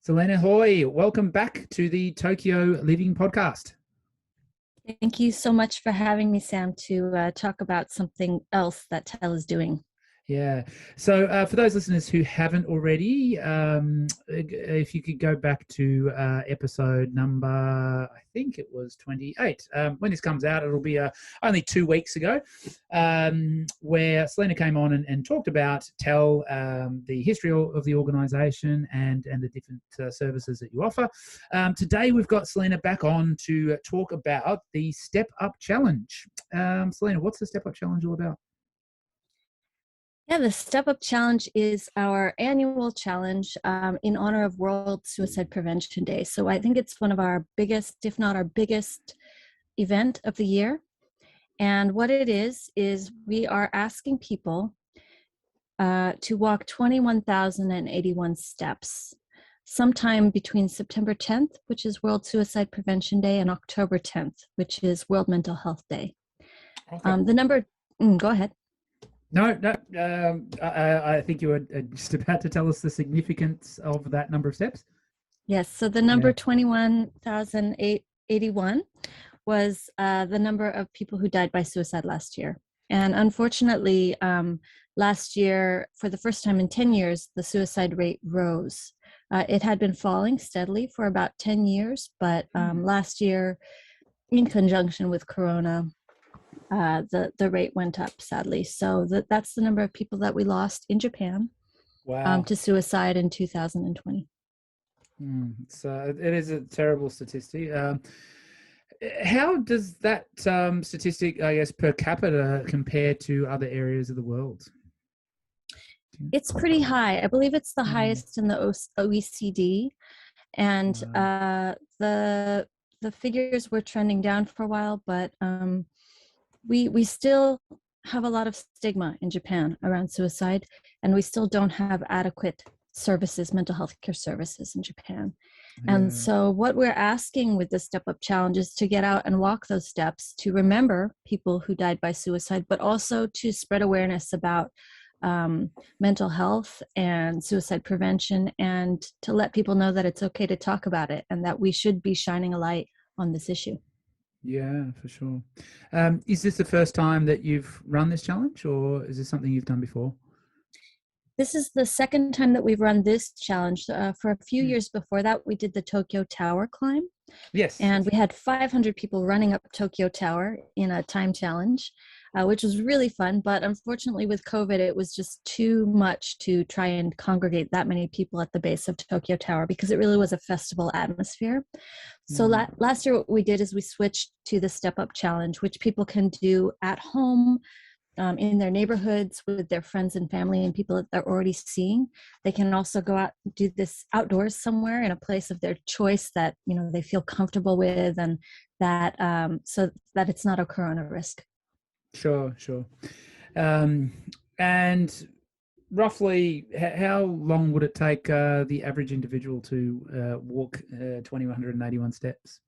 Selena, Hoy, welcome back to the Tokyo Living Podcast. Thank you so much for having me, Sam, to talk about something else that Tel is doing. Yeah. So for those listeners who haven't already, if you could go back to episode number, I think it was 28. When this comes out, it'll be only 2 weeks ago, where Selena came on and talked about Tel, the history of the organisation and the different services that you offer. Today, we've got Selena back on to talk about the Step Up Challenge. Selena, what's the Step Up Challenge all about? Yeah, the Step Up Challenge is our annual challenge in honor of World Suicide Prevention Day. So I think it's one of our biggest, if not our biggest, event of the year. And what it is we are asking people to walk 21,081 steps sometime between September 10th, which is World Suicide Prevention Day, and October 10th, which is World Mental Health Day. Okay. Go ahead. No. I think you were just about to tell us the significance of that number of steps. Yes. So the number 21,881 was the number of people who died by suicide last year. And unfortunately, last year, for the first time in 10 years, the suicide rate rose. It had been falling steadily for about 10 years, but last year, in conjunction with Corona, the rate went up, sadly. So that's the number of people that we lost in Japan to suicide in 2020. So it is a terrible statistic. How does that statistic, I guess, per capita compare to other areas of the world? It's pretty high. I believe it's the highest in the OECD. And the figures were trending down for a while, but we still have a lot of stigma in Japan around suicide, and we still don't have adequate services, mental health care services in Japan. And so what we're asking with the Step Up Challenge is to get out and walk those steps, to remember people who died by suicide, but also to spread awareness about mental health and suicide prevention, and to let people know that it's okay to talk about it and that we should be shining a light on this issue. Yeah, for sure. Is this the first time that you've run this challenge, or is this something you've done before? This is the second time that we've run this challenge. For a few years before that, we did the Tokyo Tower climb. Yes. And we had 500 people running up Tokyo Tower in a time challenge, which was really fun. But unfortunately, with COVID, it was just too much to try and congregate that many people at the base of Tokyo Tower, because it really was a festival atmosphere. So last year, what we did is we switched to the Step Up Challenge, which people can do at home, in their neighborhoods with their friends and family and people that they're already seeing. They can also go out and do this outdoors somewhere in a place of their choice that, you know, they feel comfortable with, and that so that it's not a corona risk. Sure. And roughly, how long would it take the average individual to walk 2,181 steps?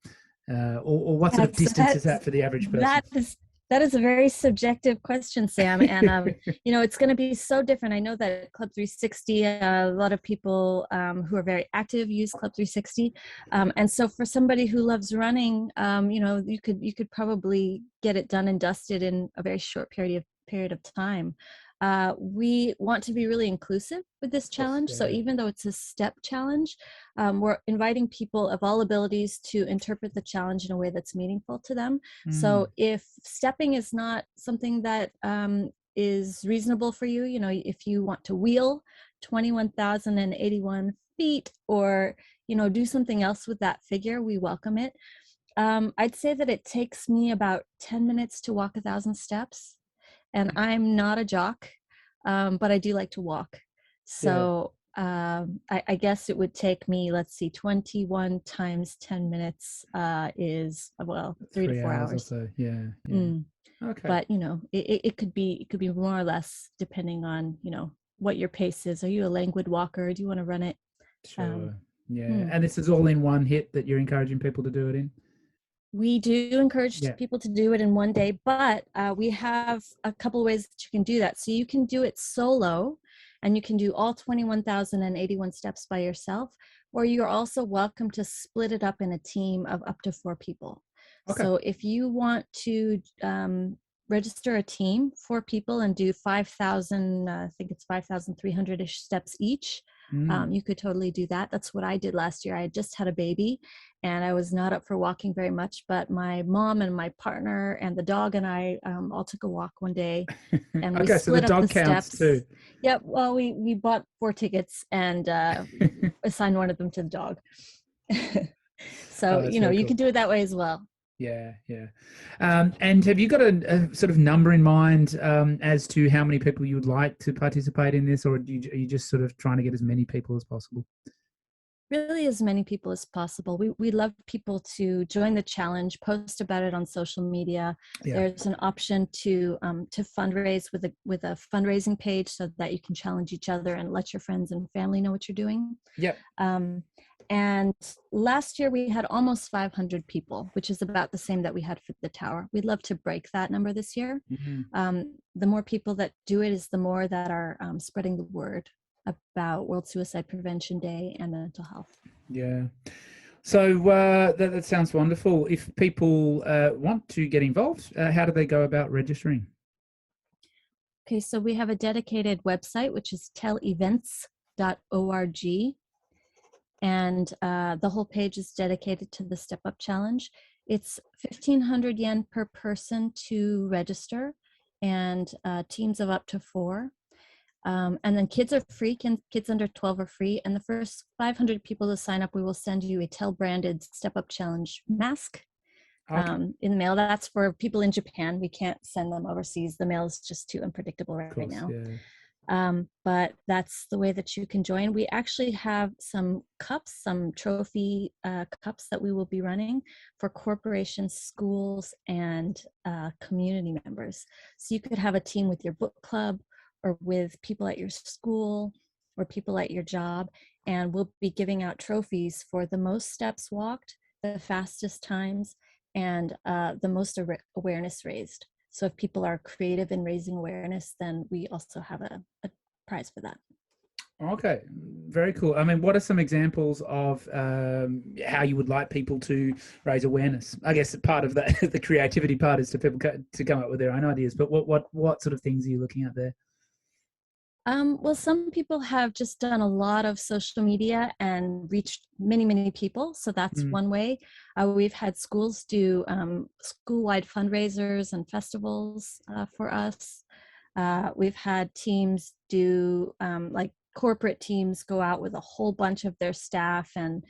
Or what sort of distance is that for the average person? That is a very subjective question, Sam. And, you know, it's going to be so different. I know that Club 360, a lot of people who are very active use Club 360. And so for somebody who loves running, you know, you could probably get it done and dusted in a very short period of time. We want to be really inclusive with this challenge. So even though it's a step challenge, we're inviting people of all abilities to interpret the challenge in a way that's meaningful to them. So if stepping is not something that is reasonable for you, you know, if you want to wheel 21,081 feet, or, you know, do something else with that figure, we welcome it. I'd say that it takes me about 10 minutes to walk 1,000 steps. And I'm not a jock, but I do like to walk. So I guess it would take me, let's see, 21 times 10 minutes is, well, 3 to 4 hours. Or so. Yeah. Okay. But, you know, it could be more or less depending on, you know, what your pace is. Are you a languid walker? Do you want to run it? Sure. And this is all in one hit that you're encouraging people to do it in? We do encourage people to do it in one day, but we have a couple ways that you can do that. So you can do it solo, and you can do all 21,081 steps by yourself, or you're also welcome to split it up in a team of up to 4 people. Okay. So if you want to register a team, 4 people, and do 5,000, I think it's 5,300-ish steps each, you could totally do that. That's what I did last year. I had just had a baby and I was not up for walking very much, but my mom and my partner and the dog and I all took a walk one day, and we Okay, so the split up the dog counts steps. too. Yep. Well, we bought 4 tickets and assigned one of them to the dog. So, Oh, that's you know, very you cool. can do it that way as well. Yeah, yeah. And have you got a sort of number in mind as to how many people you would like to participate in this, or are you just sort of trying to get as many people as possible? Really, as many people as possible. We love people to join the challenge, post about it on social media. Yeah. There's an option to fundraise with a fundraising page so that you can challenge each other and let your friends and family know what you're doing. Yep. And last year we had almost 500 people, which is about the same that we had for the tower. We'd love to break that number this year. The more people that do it is the more that are spreading the word about World Suicide Prevention Day and mental health. Yeah. So that sounds wonderful. If people want to get involved, how do they go about registering? Okay, so we have a dedicated website, which is televents.org. And the whole page is dedicated to the Step Up Challenge. It's 1,500 yen per person to register, and teams of up to 4. And then kids are free. Kids under 12 are free. And the first 500 people to sign up, we will send you a TEL-branded Step Up Challenge mask in the mail. That's for people in Japan. We can't send them overseas. The mail is just too unpredictable right now. Yeah. But that's the way that you can join. We actually have some cups, some trophy cups that we will be running for corporations, schools, and community members. So you could have a team with your book club or with people at your school or people at your job, and we'll be giving out trophies for the most steps walked, the fastest times, and the most awareness raised. So if people are creative in raising awareness, then we also have a prize for that. Okay, very cool. I mean, what are some examples of how you would like people to raise awareness? I guess part of that, the creativity part, is to people to come up with their own ideas. But what sort of things are you looking at there? Well, some people have just done a lot of social media and reached many, many people. So that's one way. We've had schools do school-wide fundraisers and festivals for us. We've had teams do like corporate teams go out with a whole bunch of their staff and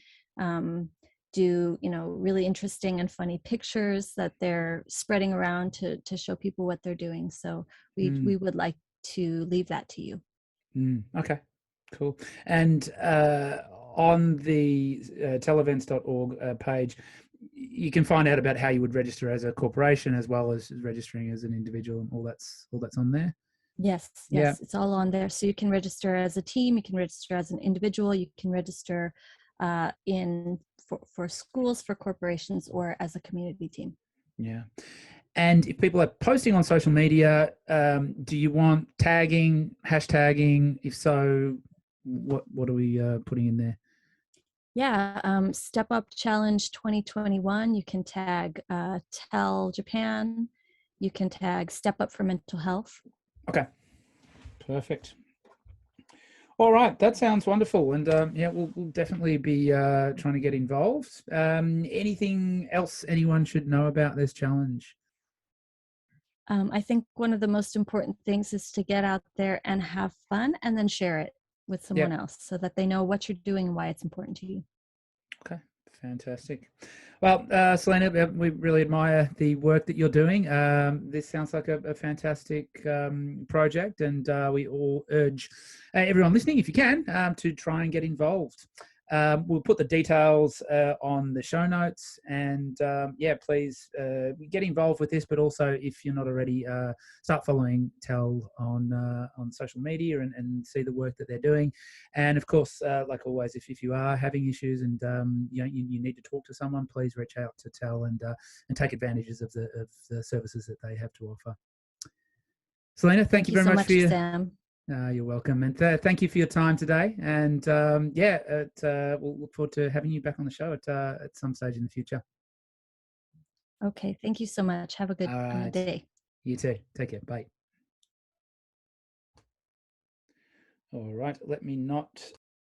do, you know, really interesting and funny pictures that they're spreading around to show people what they're doing. So we would like to leave that to you. Okay, cool. And on the televents.org page, you can find out about how you would register as a corporation as well as registering as an individual, and all that's on there. Yes, Yeah. it's all on there. So you can register as a team, you can register as an individual, you can register for schools, for corporations, or as a community team. Yeah. And if people are posting on social media, do you want tagging, hashtagging? If so, what are we putting in there? Yeah, Step Up Challenge 2021. You can tag Tell Japan. You can tag Step Up for Mental Health. Okay, perfect. All right, that sounds wonderful, and yeah, we'll definitely be trying to get involved. Anything else anyone should know about this challenge? I think one of the most important things is to get out there and have fun, and then share it with someone else so that they know what you're doing and why it's important to you. Okay, fantastic. Well, Selena, we really admire the work that you're doing. This sounds like a fantastic project, and we all urge everyone listening, if you can, to try and get involved. We'll put the details on the show notes, and yeah, please get involved with this. But also, if you're not already, start following Tell on social media and see the work that they're doing. And of course, like always, if you are having issues and you need to talk to someone, please reach out to Tell and take advantages of the services that they have to offer. Selena, thank you very so much for your Sam. You're welcome, and thank you for your time today. And yeah, we'll look forward to having you back on the show at some stage in the future. Okay, thank you so much. Have a good All right, day. you too. Take care. Bye. All right, let me not